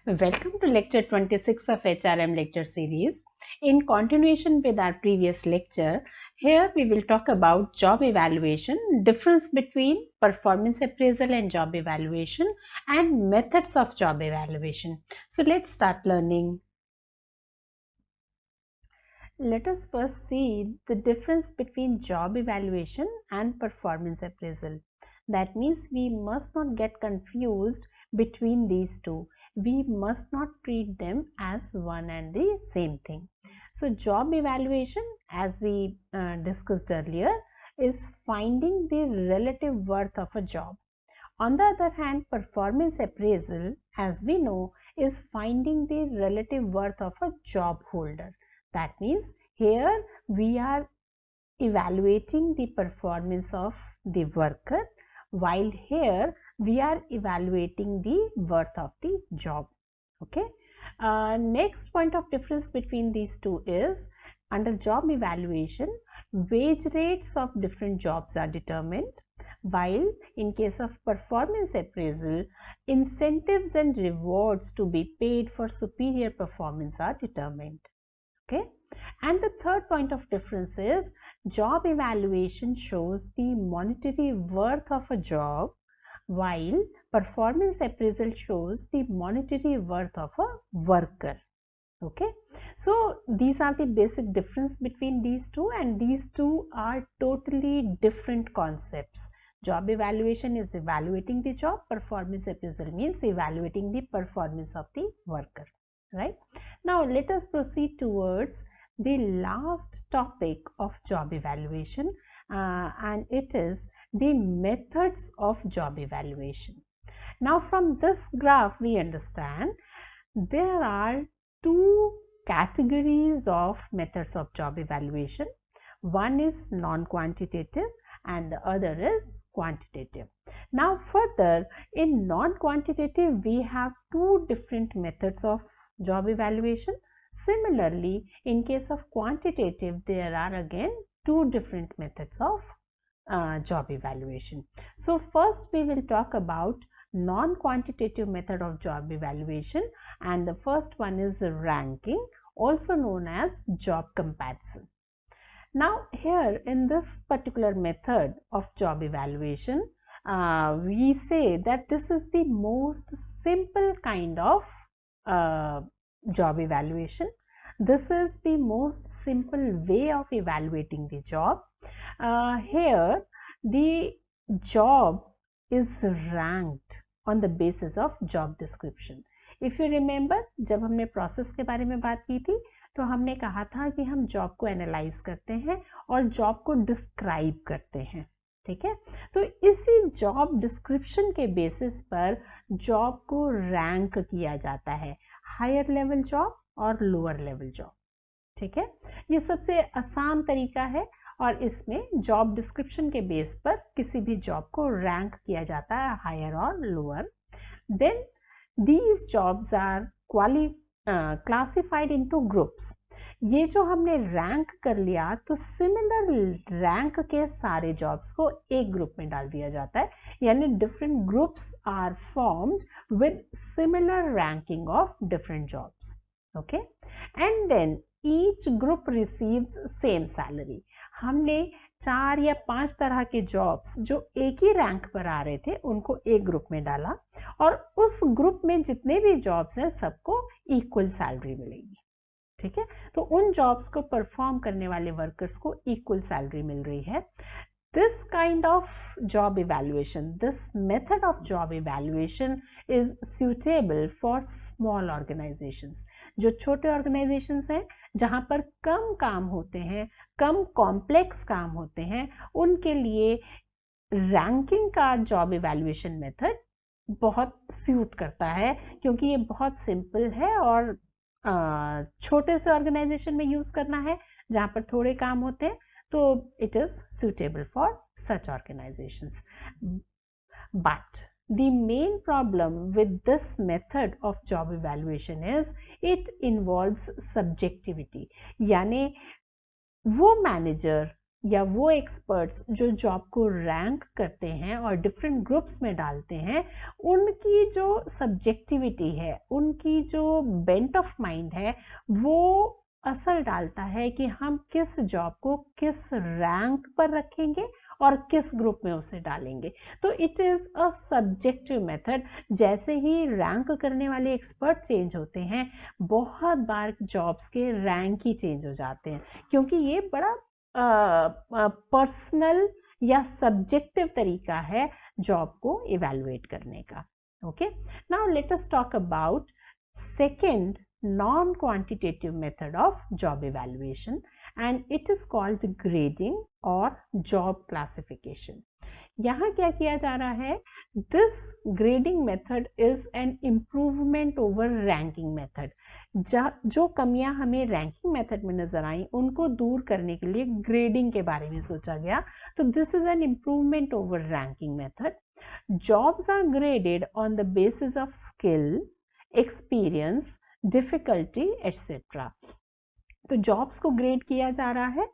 Welcome to lecture 26 of HRM lecture series. In continuation with our previous lecture, here we will talk about job evaluation, difference between performance appraisal and job evaluation, and methods of job evaluation. So let's start learning. Let us first see the difference between job evaluation and performance appraisal. That means we must not get confused between these two. We must not treat them as one and the same thing. So job evaluation, as we discussed earlier, is finding the relative worth of a job. On the other hand, performance appraisal, as we know, is finding the relative worth of a job holder. That means here we are evaluating the performance of the worker, while here we are evaluating the worth of the job. Okay. Next point of difference between these two is under job evaluation, wage rates of different jobs are determined, while in case of performance appraisal, incentives and rewards to be paid for superior performance are determined. Okay. And the third point of difference is job evaluation shows the monetary worth of a job, while performance appraisal shows the monetary worth of a worker. Okay, so these are the basic difference between these two, and these two are totally different concepts. Job evaluation is evaluating the job, performance appraisal means evaluating the performance of the worker, right? Now let us proceed towards the last topic of job evaluation, and it is the methods of job evaluation. Now from this graph we understand there are two categories of methods of job evaluation. One is non-quantitative and the other is quantitative. Now further, in non-quantitative we have two different methods of job evaluation. Similarly, in case of quantitative, there are again two different methods of job evaluation. So first we will talk about non-quantitative method of job evaluation, and the first one is ranking, also known as job comparison. Now here in this particular method of job evaluation, we say that this is the most simple kind of job evaluation. This is the most simple way of evaluating the job. Here the job is ranked on the basis of job description. If you remember, जब हमने process के बारे में बात की थी तो हमने कहा था कि हम जॉब को एनालाइज करते हैं और जॉब को डिस्क्राइब करते हैं, ठीक है? तो इसी जॉब डिस्क्रिप्शन के बेसिस पर जॉब को रैंक किया जाता है, हायर लेवल जॉब और लोअर लेवल जॉब, ठीक है? ये सबसे आसान तरीका है और इसमें जॉब डिस्क्रिप्शन के बेस पर किसी भी जॉब को रैंक किया जाता है, हायर और lower. Then these jobs are classified into groups. ये जो हमने रैंक कर लिया तो सिमिलर रैंक के सारे जॉब्स को एक ग्रुप में डाल दिया जाता है, यानी different groups are formed with similar ranking of different jobs. Okay, and then each group receives same salary. हमने 4 या 5 तरह के जॉब्स जो एक ही रैंक पर आ रहे थे उनको एक ग्रुप में डाला और उस ग्रुप में जितने भी जॉब्स हैं सबको इक्वल सैलरी मिलेगी, ठीक है? तो उन जॉब्स को परफॉर्म करने वाले वर्कर्स को इक्वल सैलरी मिल रही है. This kind of job evaluation, this method of job evaluation is suitable for small organizations. जो छोटे organizations हैं जहां पर कम काम होते हैं, कम कॉम्प्लेक्स काम होते हैं, उनके लिए रैंकिंग का जॉब इवैल्यूएशन मेथड बहुत सूट करता है क्योंकि ये बहुत सिंपल है और छोटे से ऑर्गेनाइजेशन में यूज करना है जहां पर थोड़े काम होते हैं, तो it is suitable for such organizations. But the main problem with this method of job evaluation is it involves subjectivity. यानी वो मैनेजर या वो एक्सपर्ट्स जो जॉब को रैंक करते हैं और डिफरेंट ग्रुप्स में डालते हैं, उनकी जो सब्जेक्टिविटी है, उनकी जो बेंट ऑफ माइंड है, वो असर डालता है कि हम किस जॉब को किस रैंक पर रखेंगे और किस ग्रुप में उसे डालेंगे। तो it is a subjective method. जैसे ही रैंक करने वाले एक्सपर्ट चेंज होते हैं, बहुत बार जॉब्स के रैंक ही चेंज हो जाते हैं, क्योंकि ये बड़ा पर्सनल या सब्जेक्टिव तरीका है जॉब को इवैल्यूएट करने का। Okay, now let us talk about second non-quantitative method of job evaluation, and it is called grading or job classification. यहाँ क्या किया जा रहा है? This grading method is an improvement over ranking method. जो कमियां हमें रैंकिंग मेथड में नजर आई, उनको दूर करने के लिए ग्रेडिंग के बारे में सोचा गया। तो this is an improvement over ranking method. Jobs are graded on the basis of skill, experience, difficulty etcetera. तो जॉब्स को ग्रेड किया जा रहा है,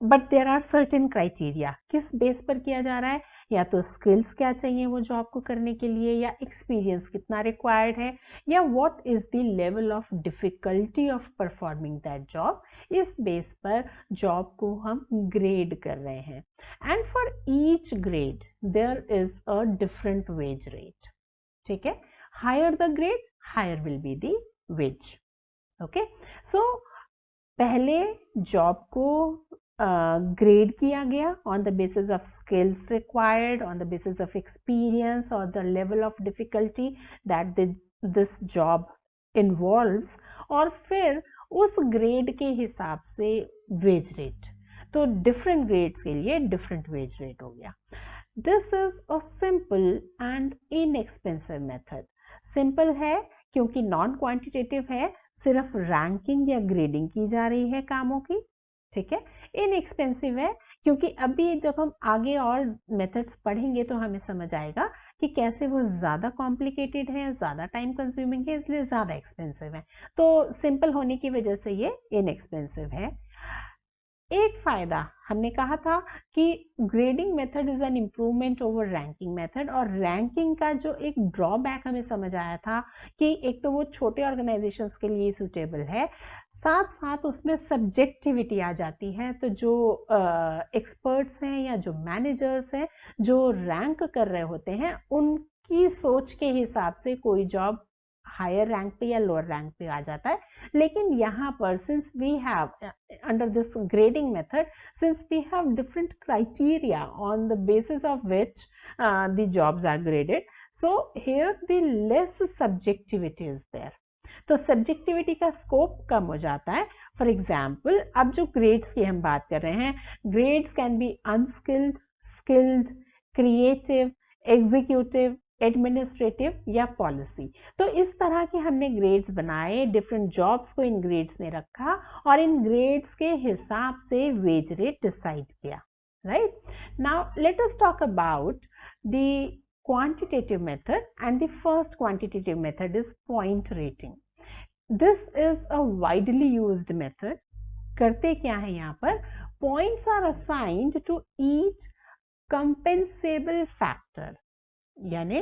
but there are certain criteria. किस बेस पर किया जा रहा है? या तो स्किल्स क्या चाहिए वो जॉब को करने के लिए, या एक्सपीरियंस कितना रिक्वायर्ड है, या what is the level of difficulty of performing that job. इस बेस पर जॉब को हम ग्रेड कर रहे हैं. And for each grade there is a different wage rate. ठीक है, higher the grade, higher will be the wage. Okay, so पहले जॉब को ग्रेड किया गया on the basis of skills required, on the basis of experience और the level of difficulty that this job involves, और फिर उस grade के हिसाब से वेज रेट. तो डिफरेंट ग्रेड्स के लिए डिफरेंट वेज रेट हो गया. This is a simple and inexpensive method. Simple है क्योंकि नॉन क्वांटिटेटिव है, सिर्फ रैंकिंग या ग्रेडिंग की जा रही है कामों की. ठीक है. इनएक्सपेंसिव है क्योंकि अभी जब हम आगे और मेथड्स पढ़ेंगे तो हमें समझ आएगा कि कैसे वो ज्यादा कॉम्प्लिकेटेड है, ज्यादा टाइम कंज्यूमिंग है, इसलिए ज्यादा एक्सपेंसिव है. तो सिंपल होने की वजह से ये इनएक्सपेंसिव है. एक फायदा हमने कहा था कि grading method is an improvement over ranking method, और रैंकिंग का जो एक ड्रॉबैक हमें समझ आया था कि एक तो वो छोटे ऑर्गेनाइजेशंस के लिए सूटेबल है, साथ साथ उसमें सब्जेक्टिविटी आ जाती है. तो जो एक्सपर्ट्स हैं या जो मैनेजर्स हैं जो रैंक कर रहे होते हैं, उनकी सोच के हिसाब से कोई जॉब हायर रैंक पे या लोअर रैंक पे आ जाता है. लेकिन यहाँ पर since we have under this grading method, since we have different criteria on the basis of which the jobs are graded, so here the less subjectivity is there. तो subjectivity का scope कम हो जाता है. फॉर एग्जाम्पल, अब जो grades की हम बात कर रहे हैं, grades can be unskilled, skilled, creative, executive, administrative या पॉलिसी. तो इस तरह के हमने ग्रेड्स बनाए, डिफरेंट जॉब्स को इन ग्रेड्स में रखा और इन ग्रेड्स के हिसाब से वेज रेट डिसाइड किया. Right. Now let us talk about the quantitative method, and the first quantitative method is point rating. This is a widely used method. करते क्या है यहाँ पर? Points are assigned to each compensable factor. यानी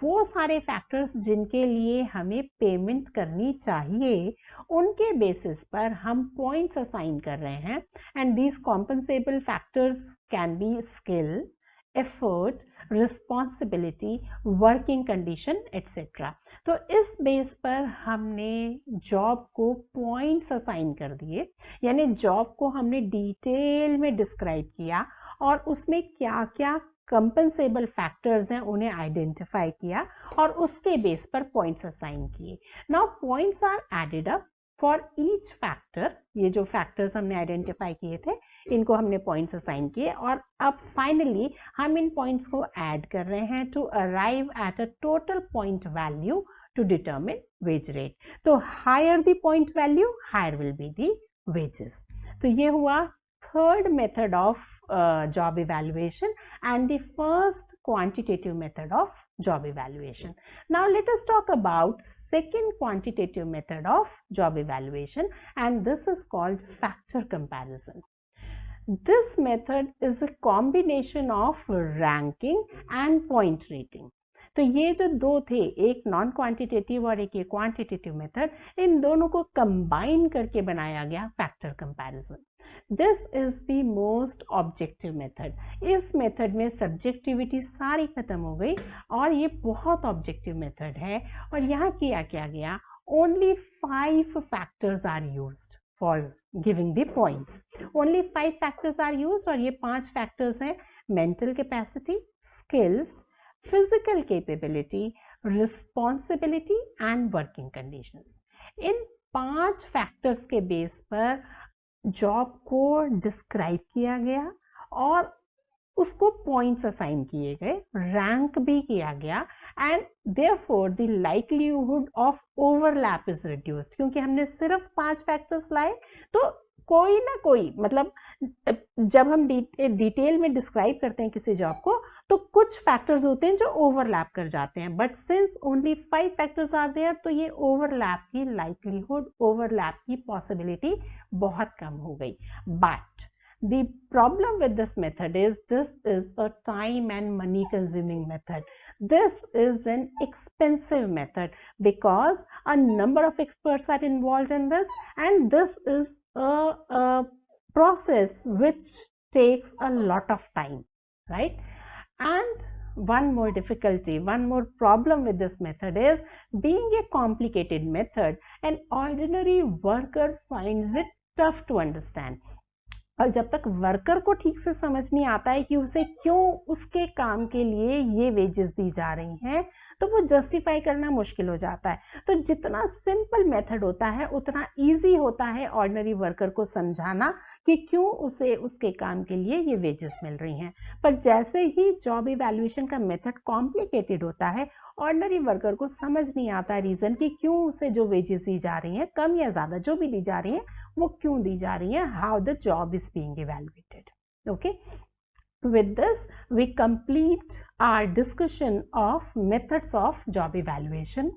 वो सारे factors जिनके लिए हमें पेमेंट करनी चाहिए, उनके बेसिस पर हम पॉइंट्स असाइन कर रहे हैं. And these compensable factors can be skill, effort, responsibility, working condition etcetera. तो इस बेस पर हमने जॉब को पॉइंट्स असाइन कर दिए, यानी जॉब को हमने डिटेल में डिस्क्राइब किया और उसमें क्या क्या कंपनसेबल फैक्टर्स हैं उन्हें आइडेंटिफाई किया और उसके बेस पर पॉइंट्स असाइन किए. Now points are added up for each factor. ये जो फैक्टर्स हमने आइडेंटिफाई किए थे, इनको हमने पॉइंट्स असाइन किए और अब फाइनली हम इन पॉइंट्स को ऐड कर रहे हैं to arrive at a total point value to determine wage rate. तो higher the point value, higher will be the wages. तो ये हुआ third method of job evaluation and the first quantitative method of job evaluation. Now let us talk about second quantitative method of job evaluation, and this is called factor comparison. This method is a combination of ranking and point rating. तो ये जो दो थे, एक non quantitative और एक ये quantitative method, इन दोनों को कंबाइन करके बनाया गया factor comparison. This is the most objective method. इस मेथड में सब्जेक्टिविटी सारी खत्म हो गई और ये बहुत ऑब्जेक्टिव मेथड है. और यहाँ किया क्या गया, only 5 factors are used for giving the points. Only 5 factors are used और ये 5 फैक्टर्स हैं: mental capacity, skills, physical capability, responsibility and working conditions. इन 5 फैक्टर्स के बेस पर जॉब को डिस्क्राइब किया गया और उसको पॉइंट्स असाइन किए गए, रैंक भी किया गया, and therefore the likelihood of overlap is reduced. क्योंकि हमने सिर्फ 5 फैक्टर्स लाए तो कोई ना कोई, मतलब जब हम डिटेल में डिस्क्राइब करते हैं किसी जॉब को तो कुछ फैक्टर्स होते हैं जो ओवरलैप कर जाते हैं, but since only 5 factors are there तो ये ओवरलैप की लाइक्लीहुड, ओवरलैप की पॉसिबिलिटी बहुत कम हो गई. But the problem with this method is this is a time and money consuming method. This is an expensive method because a number of experts are involved in this, and this is a process which takes a lot of time, right? And one more difficulty, one more problem with this method is, being a complicated method, an ordinary worker finds it tough to understand. और जब तक worker को ठीक से समझ नहीं आता है कि उसे क्यों उसके काम के लिए ये वेजेस दी जा रही हैं, तो वो जस्टिफाई करना मुश्किल हो जाता है. तो जितना सिंपल मेथड होता है उतना इजी होता है ऑर्डिनरी वर्कर को समझाना कि क्यों उसे उसके काम के लिए ये वेजेस मिल रही हैं. पर जैसे ही जॉब इवैल्यूएशन का मेथड कॉम्प्लिकेटेड होता है, ऑर्डिनरी वर्कर को समझ नहीं आता रीजन कि क्यों उसे जो वेजेस दी जा रही हैं, कम या ज्यादा जो भी दी जा रही हैं, वो क्यों दी जा रही हैं, how the job is being evaluated. Okay, with this we complete our discussion of methods of job evaluation.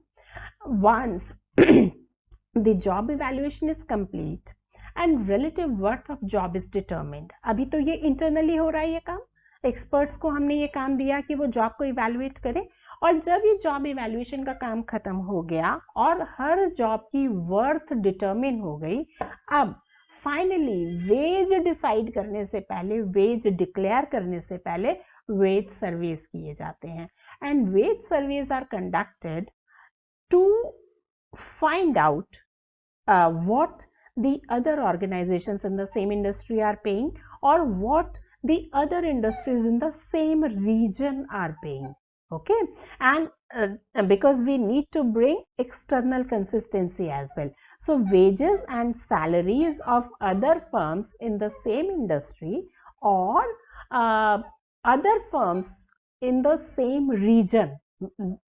Once the job evaluation is complete and relative worth of job is determined, अभी तो ये internally हो रहा है, ये काम experts को हमने ये काम दिया कि वो जॉब को इवैल्यूएट करें, और जब ये जॉब इवैल्यूएशन का काम खत्म हो गया और हर जॉब की वर्थ डिटरमिन हो गई, अब फाइनली वेज डिसाइड करने से पहले, वेज डिक्लेयर करने से पहले वेज सर्वेज किए जाते हैं. And wage surveys are conducted to find out what the other organizations in the same industry are paying or what the other industries in the same region are paying. Okay, and because we need to bring external consistency as well, so wages and salaries of other firms in the same industry or other firms in the same region,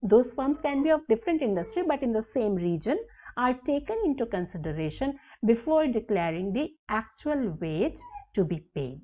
those firms can be of different industry but in the same region, are taken into consideration before declaring the actual wage to be paid.